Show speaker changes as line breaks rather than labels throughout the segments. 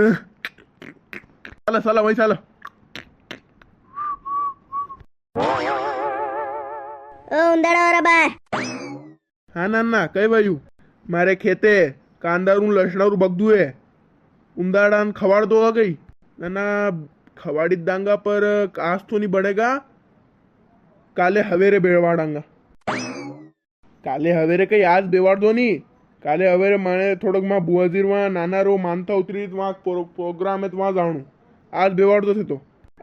ચાલો ચાલો ભાઈ ચાલો.
ઓ ઉંદાડા વાળા બા.
હા ના કઈ બાજુ? મારે ખેતે કાંદારું લસણારું બગદું હે. ઉંદાડાને ખવાડતો હા કઈ ના ખવાડી દાંગા પર કાસ તો નહીં બનેગા. કાલે હવેરે બેવાડાંગા. કાલે હવેરે કઈ આજ બેવાડતો નહીં. કાલે હવેરે મને થોડોક માં બુઆજીરમાં નાના રો માનતા ઉતરી વहाँ प्रोग्राम है तो वहाँ जाऊँ. आज बेवाड़ो थे तो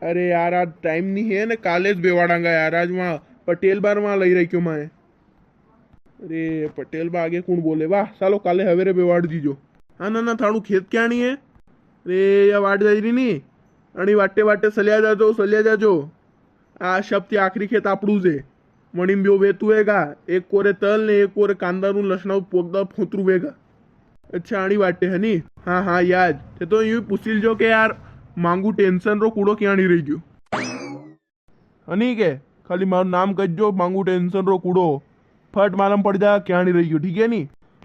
अरे यार आज टाइम नहीं है ना. काले જ बेवाड़ांगा यार. आज वहाँ पटेल बार वहाँ लई रही क्यों मैं. अरे पटेल बा आगे कौन बोले वाह. चलो काले हवेरे बेवाड़ दीजो. हाँ ना थाणू खेत क्या नहीं है रे या वाट जाई रही नहीं आणि वाटे वाटे सलिया जाजो. આ શબ્દથી આખરી ખેત આપણું છે. મણીમ બેવ વેતું વેગા. એક કોરે તલ ને એક કોરે કાંદાનું લસણાનું પોગદા ફોતરું વેગા. अच्छा आनी वाटे है नी. हाँ हाँ याद ते तो यूं पूछ लीजो के यार मांगू टेंशन रो कूड़ो क्या नहीं रही गयो. हनी के खाली मारू नाम कजो मांगू टेंशन रो कूड़ो फट मालूम पड़ जा क्या नहीं रही गयो. ठीक है नी.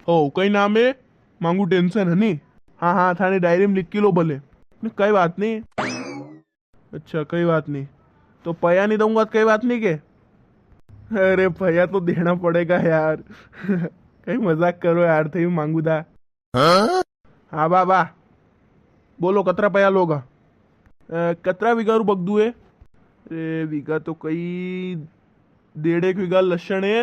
ओ कई नाम है मांगू टेंशन है नी. हाँ हाँ थाने डायरी में लिख के लो भले. कई बात नहीं. अच्छा कई बात नहीं तो पया नहीं दूंगा कई बात नहीं के. अरे पया तो देना पड़ेगा यार. कई मजाक करो यार. थे मांगू दा. हाँ बाबा बोलो कतरा पया लोगा. कतरा वीघा रू बगदू है. अरे वीघा तो कई 1.5 वीघा लसण है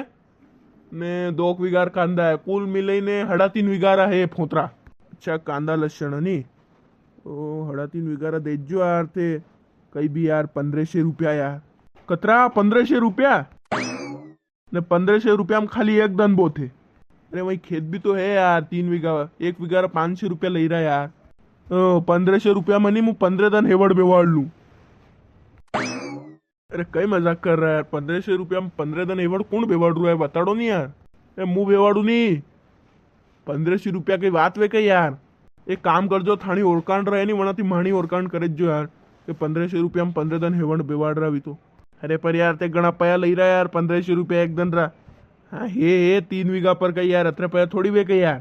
ने 2 वीघा कांदा है. कुल मिलाई ने 3.5 वीघा है फोतरा. अच्छा कांदा लसण है नी. ओ 3.5 वीघा देजो यार. थे कई भी यार 1500 रुपया यार. कतरा 1500 रुपया ने 1500 रुपया में खाली एक दन बो थे. अरे वही खेत भी तो है यार 3 वीघा. 1 वीघा 500 रुपया ले रहा यार. 1500 रुपया मनी मु 15 दन हेवड़ बेवाड़ लू. अरे कई मजाक कर रहा है यार. 1500 रुपया में 15 दन हेवड़ कौन बेवाड़ रहा है बताड़ो नहीं यार. मुंह बेवाड़ू नहीं. 1500 रुपया की बात वे कही यार. एक काम कर जो थानी ओरकांड रहे नहीं वनाती माणी ओरकांड करे जो यार. 1500 रुपया में 15 दन हेवड़ बेवाड़ रहा भी तो. अरे पर यार ते गणा पया ले रहा यार. 1500 रुपया एक दन रहा. हाँ हे 3 वीघा पर कही यार. अत्र पया थोड़ी वे कही यार.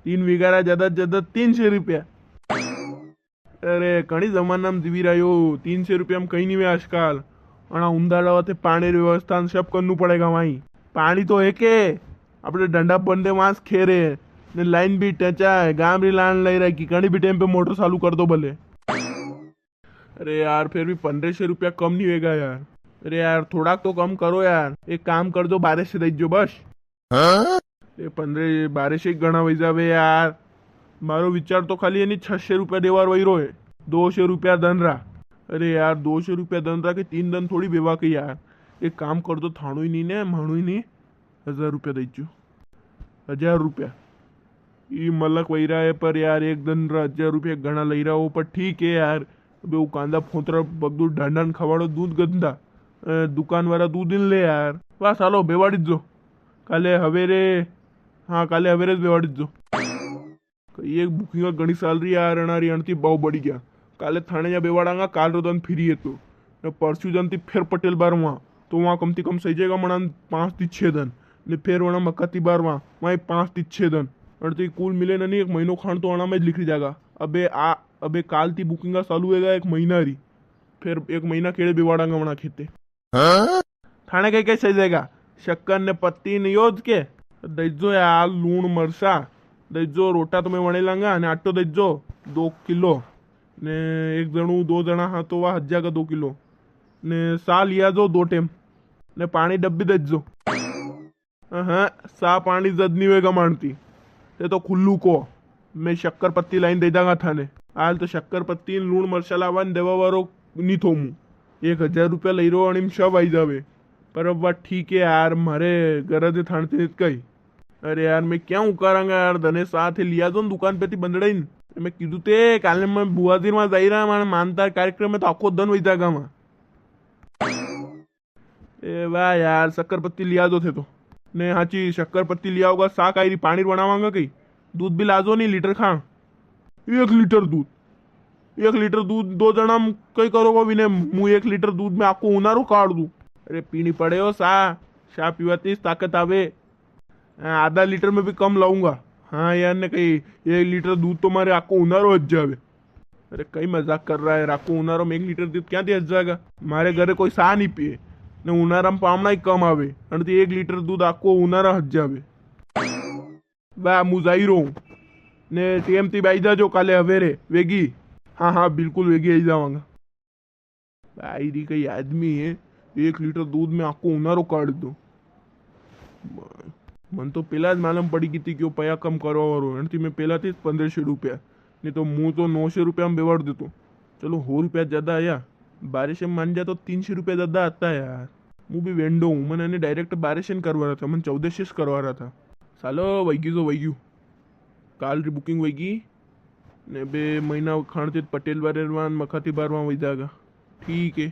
3 वीघा रा ज्यादा 300 रुपया. अरे कणी जमाना में जीवी रहा 300 रुपया में कहीं नहीं वे आजकल. अणा उंदाड़ा थे पानी व्यवस्था सब करना पड़ेगा. वहीं पानी तो है के अपने डंडा बंदे वहां खेरे ने लाइन भी टचा है. गांव री लाइन ले रहा कि कहीं भी टाइम पे मोटर चालू कर दो भले. अरे यार फिर भी 1500 रुपया कम नहीं होगा यार. अरे यार थोड़ा तो कम करो यार. एक काम कर दो 1200 दे जो बस. 1200 गणा वही जावे यार. मारो विचार तो खाली यानी 600 रुपया देवार वही रो है. 200 रुपया दन रहा. अरे यार 200 रुपया दन रहा के 3 दन थोड़ी बेवा के यार. एक काम कर दो थाणु ही नहीं ने माणु ही नहीं 1000 रुपया दे जो. 1000 रुपया ये मलक वही रहा है पर यार एक दन 1000 रुपया गणा ले रहा हो. पर ठीक है यार. बे कांदा फोतरा बगदू ढांडा खवाड़ो दूध गंदा. दुकान वाला दूध ले यार. वाह सालो बेवाड़ी जो काले हवेरे. हाँ काले हवेरे बेवाड़ी जो. एक बुकिंग घनी साल रही यार. अणारी अणती बहु बढ़ी गया. काले थाने या बेवाड़ांगा काल रोदन फिरी है तो परसू जनती फिर पटेल बार वहाँ तो वहाँ कम से कम सही जाएगा मना 5 થી 6 दिन ने फिर वहाँ मक्काती बार वहाँ 5 થી 6 दिन अड़ती कुल मिले नहीं 1 महीनो खान तो अणा में लिख जाएगा. अबे काल थी बुकिंग चालू होगा 1 महीना रही. फिर 1 महीना केड़े बेवाड़ांगा वहाँ खेते. थाने कहीं सही जाएगा. शक्कर ने पत्ती ने योज के दईजो यार. लूण मरसा दईजो. रोटा तो मैं वणे लांगा ने आटो दईजो 2 किलो ने 1 जणू 2 जना हाँ तो वह हज जाएगा 2 किलो ने सा लिया जो 2 टेम ने पानी डब्बी दईजो. हाँ सा पानी जद नहीं होगा मानती ते तो खुल्लू को मैं शक्कर पत्ती लाइन दे दांगा थाने. हाल तो शक्कर पत्ती लूण मरचा लावा देवा वारो नहीं थो मु. 1000 रुपया लई रो आणि सब आई जावे. पर अब बात ठीक है यार. मारे गरज थानती कही. अरे यार मैं क्या उकारांगा यार. धने साथ लिया जो दुकान पे थी बंदड़ाई. मैं कीधु ते काले मैं बुआजीर में जाई रहा माने मानता कार्यक्रम में तो आखो दन वही जागा वहाँ. ए वाह यार शक्कर पत्ती लिया दो थे तो ने हाची शक्कर पत्ती लिया होगा. सा काई पानी बनावांगा कहीं. दूध भी लाजो नहीं लीटर खा. 1 लीटर दूध. 1 लीटर दूध 2 जना कई करोगे भी ने. मुँह 1 लीटर दूध में आपको उनारो काट दूं. अरे पीनी पड़े हो सा पीवाती ताकत आवे. आधा लीटर में भी कम लाऊंगा. हाँ यार ने कही 1 लीटर दूध तो मारे आपको उनारो हज जावे. अरे कई मजाक कर रहा है राखो उनारो में 1 लीटर दूध क्या हज जाएगा मारे घरे कोई सा नहीं पिए ने उनारा में पामना कम आवे અને તે 1 લીટર दूध આખો ઉનારા હજ જાવે વાહ હું જઈ રહું ને ટીએમથી બાઈ જાજો કાલે હવેરે વેગી हाँ हाँ बिल्कुल वेगी आई जाऊंगा भाई री कई आदमी है 1 लीटर दूध में आखो उनारो काढ़ दो मन तो पेला ज मालूम पड़ी गई थी कि वो पया कम करवा वाળો एनथी मैं पेला थी 1500 रुपया नहीं तो मुँह तो 900 रुपया में बेवाड़ देतो चलो 100 रुपया ज्यादा आया 1200 मान जा तो 300 रुपया ज्यादा आता है यार હું બી વેન્ડો હું મને એને ડાયરેક્ટ 1200 કરવા રહ્યા था મને 1400 કરવા રહ્યા था ચાલો વહી ગયું કાલ રી બુકિંગ વહી ગઈ ને 2 મહિના ખાણથી પટેલ વારેરવાન મખાથી બારવા વહી જાગા ઠીક है